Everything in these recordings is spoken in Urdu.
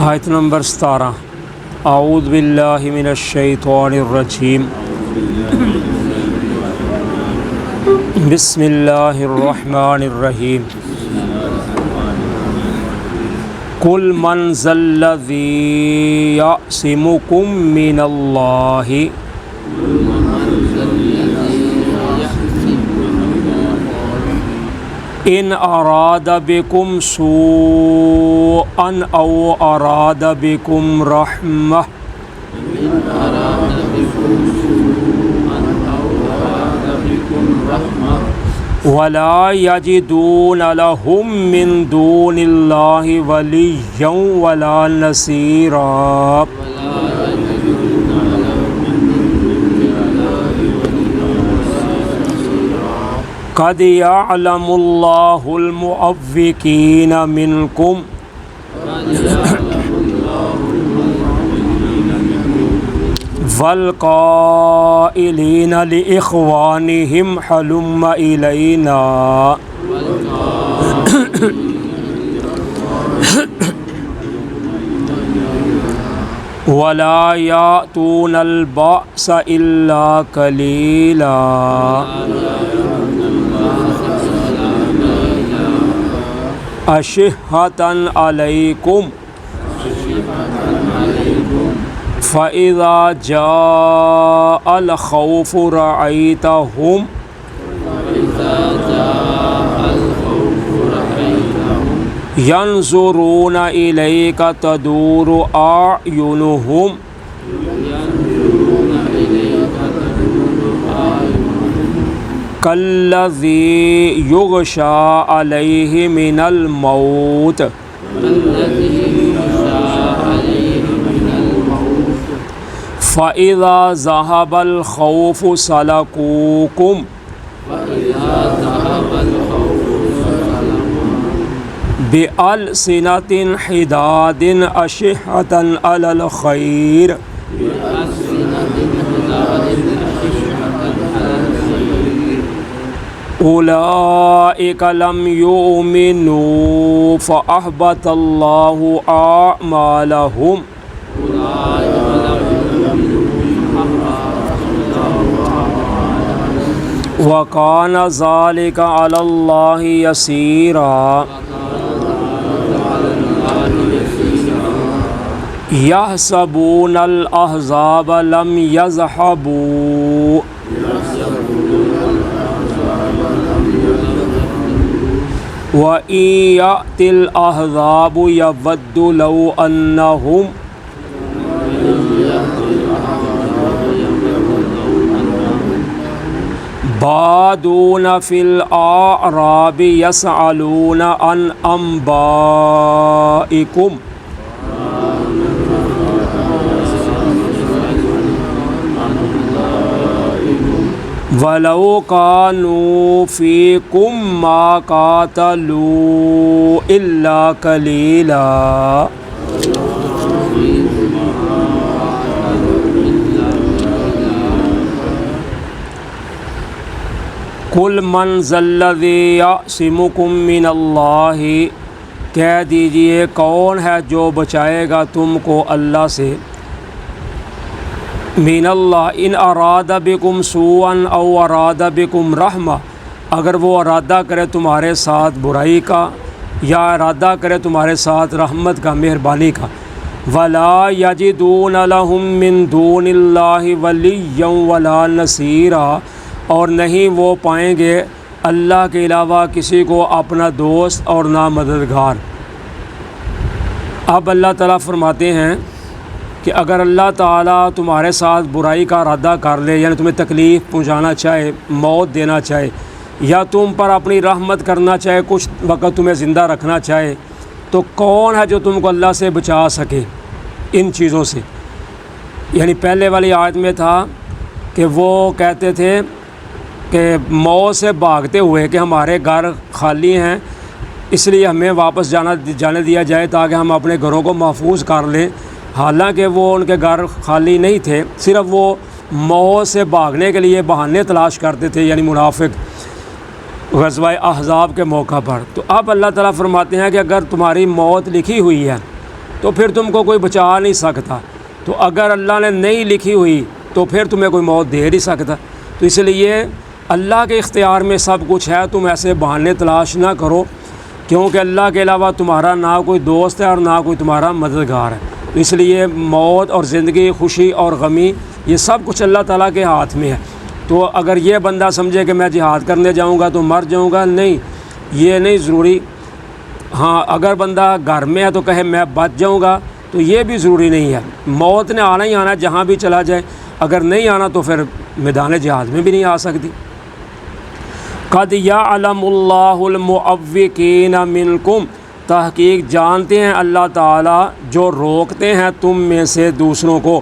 آیت نمبر 17 اعوذ باللہ من الشیطان الرجیم بسم اللہ الرحمن الرحیم قل من ذا الذی یعصمکم من اللہ ان اراد بکم سوءا او اراد بکم رحمہ ولا یجدون لهم من دون اللہ ولیا ولا نصیرا قد یعلم اللہ المعوقین منکم والقائلین لإخوانہم حلم الینا ولا یأتون البأس الا قلیلا اشحۃ علیکم فَإِذَا جَاءَ الْخَوْفُ رَأَيْتَهُمْ يَنْظُرُونَ إِلَيْكَ تَدُورُ أَعْيُنُهُمْ كَالَّذِي يُغْشَى عَلَيْهِ مِنَ الْمَوْتِ فَإِذَا ذَهَبَ الْخَوْفُ سَلَكُوكُمْ بِأَلْسِنَةٍ حِدَادٍ أَشِحَّةً عَلَى الْخَيْرِ أُولَئِكَ لَمْ يُؤْمِنُوا فَأَحْبَطَ اللَّهُ أَعْمَالَهُمْ وَكَانَ ذَلِكَ عَلَى اللَّهِ يَسِيرًا يَحْسَبُونَ الْأَحْزَابَ لَمْ يَذْهَبُوا وَإِنْ يَأْتِ الْأَحْزَابُ يَوَدُّوا لَوْ أَنَّهُمْ بادون فی الأعراب یسألون عن انبائکم ولو کانوا فیکم ما قاتلوا الا قلیلا قل من ذا الذی یعصمکم من اللہ کہہ دیجئے کون ہے جو بچائے گا تم کو اللہ سے من اللہ ان اراد بکم سوءا او اراد بکم رحمہ اگر وہ ارادہ کرے تمہارے ساتھ برائی کا یا ارادہ کرے تمہارے ساتھ رحمت کا مہربانی کا ولا یجدون لهم من دون اللہ ولیا ولا نصیرا اور نہیں وہ پائیں گے اللہ کے علاوہ کسی کو اپنا دوست اور نہ مددگار۔ اب اللہ تعالیٰ فرماتے ہیں کہ اگر اللہ تعالیٰ تمہارے ساتھ برائی کا ارادہ کر لے یعنی تمہیں تکلیف پہنچانا چاہے موت دینا چاہے یا تم پر اپنی رحمت کرنا چاہے کچھ وقت تمہیں زندہ رکھنا چاہے تو کون ہے جو تم کو اللہ سے بچا سکے ان چیزوں سے؟ یعنی پہلے والی آیت میں تھا کہ وہ کہتے تھے کہ موت سے بھاگتے ہوئے کہ ہمارے گھر خالی ہیں اس لیے ہمیں واپس جانے دیا جائے تاکہ ہم اپنے گھروں کو محفوظ کر لیں، حالانکہ وہ ان کے گھر خالی نہیں تھے، صرف وہ موت سے بھاگنے کے لیے بہانے تلاش کرتے تھے، یعنی منافق غزوہ احزاب کے موقع پر۔ تو اب اللہ تعالیٰ فرماتے ہیں کہ اگر تمہاری موت لکھی ہوئی ہے تو پھر تم کو کوئی بچا نہیں سکتا۔ تو اگر اللہ نے نہیں لکھی ہوئی تو پھر تمہیں کوئی موت دے نہیں سکتا۔ تو اس لیے اللہ کے اختیار میں سب کچھ ہے، تم ایسے بہانے تلاش نہ کرو، کیونکہ اللہ کے علاوہ تمہارا نہ کوئی دوست ہے اور نہ کوئی تمہارا مددگار ہے۔ تو اس لیے موت اور زندگی، خوشی اور غمی، یہ سب کچھ اللہ تعالیٰ کے ہاتھ میں ہے۔ تو اگر یہ بندہ سمجھے کہ میں جہاد کرنے جاؤں گا تو مر جاؤں گا، نہیں، یہ نہیں ضروری۔ ہاں، اگر بندہ گھر میں ہے تو کہے میں بچ جاؤں گا، تو یہ بھی ضروری نہیں ہے۔ موت نے آنا ہی آنا ہے، جہاں بھی چلا جائے۔ اگر نہیں آنا تو پھر میدان جہاد میں بھی نہیں آ سکتی۔ قد یعلم اللہ المعوقین منکم، تحقیق جانتے ہیں اللہ تعالیٰ جو روکتے ہیں تم میں سے دوسروں کو،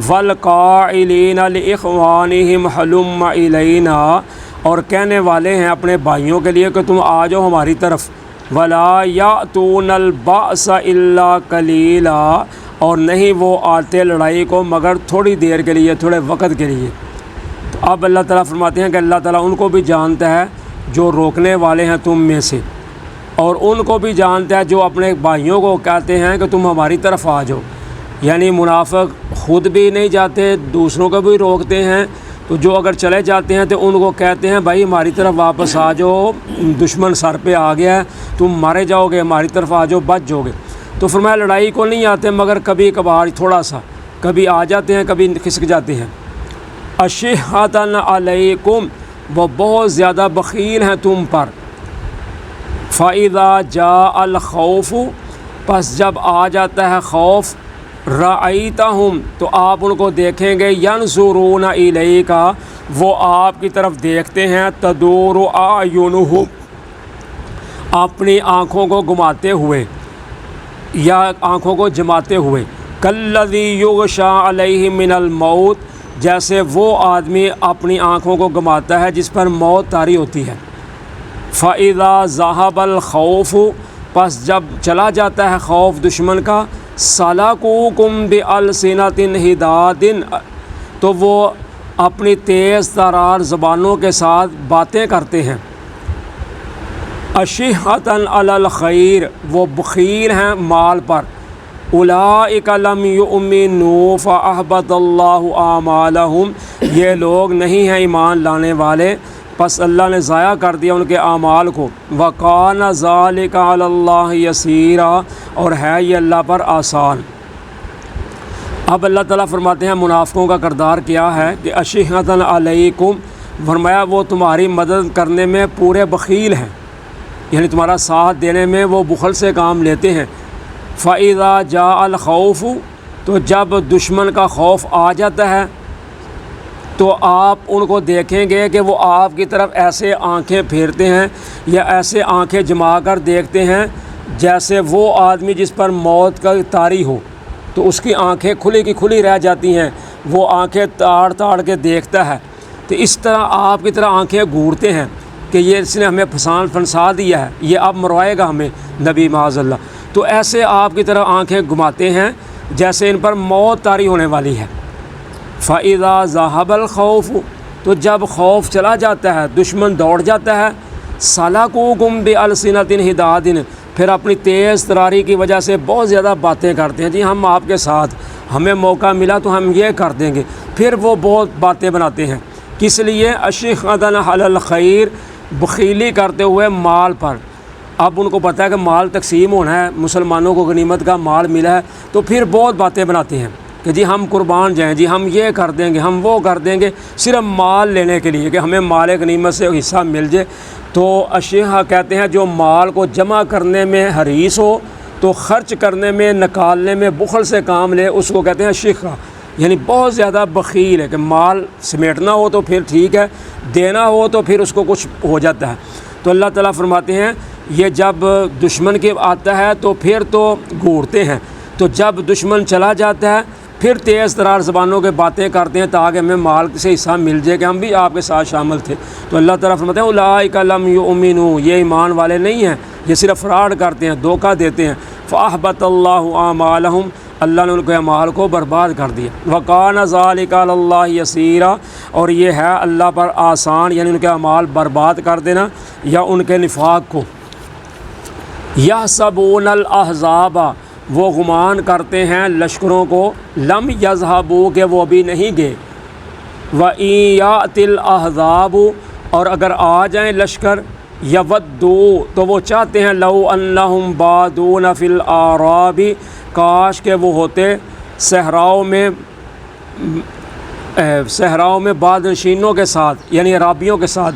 والقائلین لاخوانہم حلم الینا، اور کہنے والے ہیں اپنے بھائیوں کے لیے کہ تم آ جاؤ ہماری طرف، ولا یأتون البأس الا قلیلا، اور نہیں وہ آتے لڑائی کو مگر تھوڑی دیر کے لیے، تھوڑے وقت کے لیے۔ تو اب اللہ تعالیٰ فرماتے ہیں کہ اللہ تعالیٰ ان کو بھی جانتا ہے جو روکنے والے ہیں تم میں سے، اور ان کو بھی جانتا ہے جو اپنے بھائیوں کو کہتے ہیں کہ تم ہماری طرف آ جاؤ۔ یعنی منافق خود بھی نہیں جاتے، دوسروں کو بھی روکتے ہیں، تو جو اگر چلے جاتے ہیں تو ان کو کہتے ہیں بھائی ہماری طرف واپس آ جاؤ، دشمن سر پہ آ گیا ہے، تم مارے جاؤ گے، ہماری طرف آ جاؤ، بچ جاؤ گے۔ تو فرمایا لڑائی کو نہیں آتے مگر کبھی کبھار تھوڑا سا، کبھی آ جاتے ہیں، کبھی کھسک جاتے ہیں۔ اشحۃ علیکم، وہ بہت زیادہ بخیل ہیں تم پر۔ فَإِذَا جَاءَ الْخَوْفُ، پس جب آ جاتا ہے خوف، رَأَيْتَهُمْ، تو آپ ان کو دیکھیں گے، يَنْظُرُونَ إِلَيْكَ، وہ آپ کی طرف دیکھتے ہیں، تَدُورُ أَعْيُنُهُمْ، اپنی آنکھوں کو گھماتے ہوئے یا آنکھوں کو جماتے ہوئے، كَالَّذِي يُغْشَىٰ عَلَيْهِ مِنَ الْمَوْتِ، جیسے وہ آدمی اپنی آنکھوں کو گھماتا ہے جس پر موت طاری ہوتی ہے۔ فَإِذَا ذَهَبَ الْخَوْفُ، پس جب چلا جاتا ہے خوف دشمن کا، سَلَكُوكُمْ بِأَلْسِنَةٍ حِدَادٍ، تو وہ اپنی تیز ترار زبانوں کے ساتھ باتیں کرتے ہیں۔ أَشِحَّةً عَلَى الْخَيْرِ، وہ بخیل ہیں مال پر۔ اولئک لم یؤمنوا فاحبط اللہ اعمالهم، یہ لوگ نہیں ہیں ایمان لانے والے، پس اللہ نے ضائع کر دیا ان کے اعمال کو۔ وَقَانَ ذَلِكَ عَلَى اللَّهِ يَسِيرًا، اور ہے یہ اللہ پر آسان۔ اب اللہ تعالیٰ فرماتے ہیں منافقوں کا کردار کیا ہے کہ اشحۃ علیکم، فرمایا وہ تمہاری مدد کرنے میں پورے بخیل ہیں، یعنی تمہارا ساتھ دینے میں وہ بخل سے کام لیتے ہیں۔ فَإِذَا جَاءَ الْخَوْفُ، تو جب دشمن کا خوف آ جاتا ہے تو آپ ان کو دیکھیں گے کہ وہ آپ کی طرف ایسے آنکھیں پھیرتے ہیں یا ایسے آنکھیں جما کر دیکھتے ہیں جیسے وہ آدمی جس پر موت کا طاری ہو، تو اس کی آنکھیں کھلی کی کھلی رہ جاتی ہیں، وہ آنکھیں تاڑ تاڑ کے دیکھتا ہے۔ تو اس طرح آپ کی طرح آنکھیں گھورتے ہیں کہ یہ اس نے ہمیں پھنسا دیا ہے، یہ اب مروائے گا ہمیں، نبی معاذ اللہ۔ تو ایسے آپ کی طرح آنکھیں گھماتے ہیں جیسے ان پر موت طاری ہونے والی ہے۔ فَإِذَا ذَهَبَ الْخَوْفُ، تو جب خوف چلا جاتا ہے، دشمن دوڑ جاتا ہے، سَلَكُوكُمْ بِأَلْسِنَةٍ حِدَادٍ، پھر اپنی تیز تراری کی وجہ سے بہت زیادہ باتیں کرتے ہیں، جی ہم آپ کے ساتھ، ہمیں موقع ملا تو ہم یہ کر دیں گے، پھر وہ بہت باتیں بناتے ہیں۔ کس لیے؟ اشحۃ علی الخیر، بخیلی کرتے ہوئے مال پر۔ اب ان کو پتہ ہے کہ مال تقسیم ہونا ہے، مسلمانوں کو غنیمت کا مال ملا ہے، تو پھر بہت باتیں بناتے ہیں کہ جی ہم قربان جائیں، جی ہم یہ کر دیں گے، ہم وہ کر دیں گے، صرف مال لینے کے لیے کہ ہمیں مال غنیمت سے حصہ مل جائے۔ تو اشیاء کہتے ہیں جو مال کو جمع کرنے میں حریص ہو تو خرچ کرنے میں، نکالنے میں بخل سے کام لے، اس کو کہتے ہیں شیخہ، یعنی بہت زیادہ بخیل ہے کہ مال سمیٹنا ہو تو پھر ٹھیک ہے، دینا ہو تو پھر اس کو کچھ ہو جاتا ہے۔ تو اللہ تعالیٰ فرماتے ہیں یہ جب دشمن کے آتا ہے تو پھر تو گھورتے ہیں، تو جب دشمن چلا جاتا ہے پھر تیز ترار زبانوں کے باتیں کرتے ہیں تاکہ ہمیں مال سے حصہ مل جائے کہ ہم بھی آپ کے ساتھ شامل تھے۔ تو اللہ تعالیٰ فرماتے ہیں اولئک لم یؤمنوا، یہ ایمان والے نہیں ہیں، یہ صرف فراڈ کرتے ہیں، دھوکہ دیتے ہیں۔ فاحبط اللہ اعمالهم، اللہ نے ان کے اعمال کو برباد کر دیا۔ وَقَانَ ذَلِكَ عَلَى اللَّهِ يَسِيرًا، اور یہ ہے اللہ پر آسان، یعنی ان کے اعمال برباد کر دینا یا ان کے نفاق کو۔ يَحْسَبُونَ الْأَحْزَابَ، وہ گمان کرتے ہیں لشکروں کو لم یذہبوا کہ وہ ابھی نہیں گئے، وَإِن یَأْتِ الْأَحْزَابُ اور اگر آ جائیں لشکر، یودوا تو وہ چاہتے ہیں لو انہم بادون فی الْأَعْرَابِ کاش کہ وہ ہوتے صحراؤں میں بادنشینوں کے ساتھ یعنی عرابیوں کے ساتھ،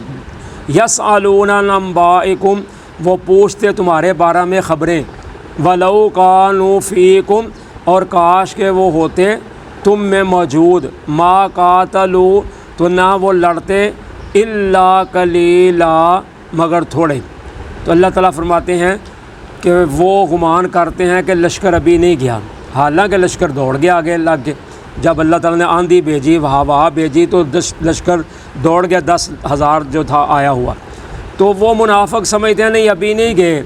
یسألون عن انبائکم وہ پوچھتے تمہارے بارے میں خبریں، ولو کانوا فیکم اور کاش کہ وہ ہوتے تم میں موجود، ما قاتلوا تو نہ وہ لڑتے، الا قلیلا مگر تھوڑے۔ تو اللہ تعالیٰ فرماتے ہیں کہ وہ گمان کرتے ہیں کہ لشکر ابھی نہیں گیا، حالانکہ لشکر دوڑ گیا آگے لگ کے۔ جب اللہ تعالیٰ نے آندھی بھیجی وہاں بھیجی تو لشکر دوڑ گیا 10,000 جو تھا آیا ہوا۔ تو وہ منافق سمجھتے ہیں نہیں ابھی نہیں گئے،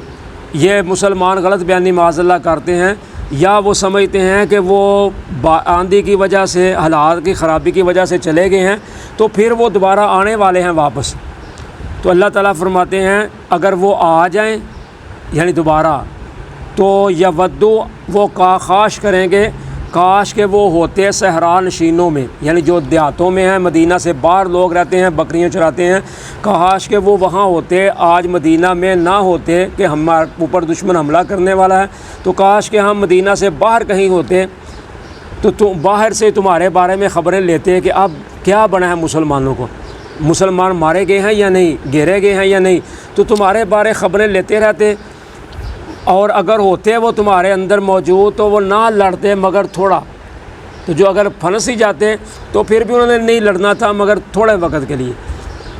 یہ مسلمان غلط بیانی معاذ اللہ کرتے ہیں، یا وہ سمجھتے ہیں کہ وہ آندھی کی وجہ سے حالات کی خرابی کی وجہ سے چلے گئے ہیں تو پھر وہ دوبارہ آنے والے ہیں واپس۔ تو اللہ تعالیٰ فرماتے ہیں اگر وہ آ جائیں یعنی دوبارہ تو یودو وہ خواہش کریں گے کاش کہ وہ ہوتے صحرا نشینوں میں یعنی جو دیہاتوں میں ہیں، مدینہ سے باہر لوگ رہتے ہیں، بکریاں چراتے ہیں، کاش کہ وہ وہاں ہوتے، آج مدینہ میں نہ ہوتے کہ ہمارے اوپر دشمن حملہ کرنے والا ہے، تو کاش کہ ہم مدینہ سے باہر کہیں ہوتے تو باہر سے تمہارے بارے میں خبریں لیتے کہ اب کیا بنا ہے مسلمانوں کو، مسلمان مارے گئے ہیں یا نہیں، گھیرے گئے ہیں یا نہیں، تو تمہارے بارے خبریں لیتے رہتے، اور اگر ہوتے وہ تمہارے اندر موجود تو وہ نہ لڑتے مگر تھوڑا، تو جو اگر پھنس ہی جاتے تو پھر بھی انہوں نے نہیں لڑنا تھا مگر تھوڑے وقت کے لیے۔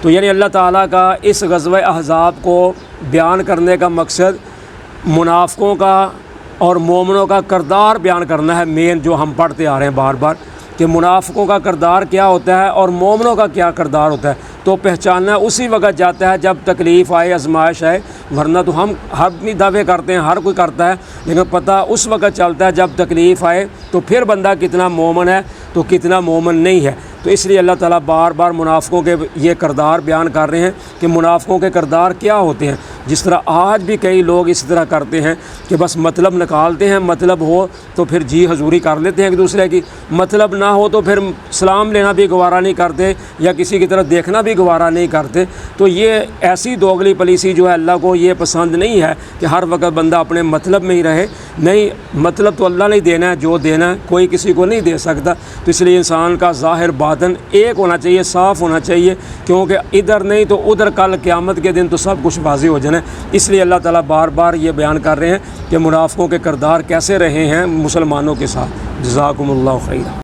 تو یعنی اللہ تعالیٰ کا اس غزوہ احزاب کو بیان کرنے کا مقصد منافقوں کا اور مومنوں کا کردار بیان کرنا ہے، مین جو ہم پڑھتے آ رہے ہیں بار بار کہ منافقوں کا کردار کیا ہوتا ہے اور مومنوں کا کیا کردار ہوتا ہے، تو پہچاننا اسی وقت جاتا ہے جب تکلیف آئے، آزمائش آئے، ورنہ تو ہم ہر اپنی دعوے کرتے ہیں، ہر کوئی کرتا ہے، لیکن پتہ اس وقت چلتا ہے جب تکلیف آئے تو پھر بندہ کتنا مومن ہے تو کتنا مومن نہیں ہے۔ تو اس لیے اللہ تعالیٰ بار بار منافقوں کے یہ کردار بیان کر رہے ہیں کہ منافقوں کے کردار کیا ہوتے ہیں، جس طرح آج بھی کئی لوگ اس طرح کرتے ہیں کہ بس مطلب نکالتے ہیں، مطلب ہو تو پھر جی حضوری کر لیتے ہیں ایک دوسرے کی، مطلب نہ ہو تو پھر سلام لینا بھی گوارا نہیں کرتے یا کسی کی طرف دیکھنا بھی گوارا نہیں کرتے۔ تو یہ ایسی دوغلی پلیسی جو ہے اللہ کو یہ پسند نہیں ہے کہ ہر وقت بندہ اپنے مطلب میں ہی رہے، نہیں، مطلب تو اللہ نے دینا ہے، جو دینا ہے کوئی کسی کو نہیں دے سکتا۔ تو اس لیے انسان کا ظاہر باطن ایک ہونا چاہیے، صاف ہونا چاہیے، کیونکہ ادھر نہیں تو ادھر کل قیامت کے دن تو سب کچھ واضح ہو جانا ہے۔ اس لیے اللہ تعالیٰ بار بار یہ بیان کر رہے ہیں کہ منافقوں کے کردار کیسے رہے ہیں مسلمانوں کے ساتھ۔ جزاکم اللہ خیر۔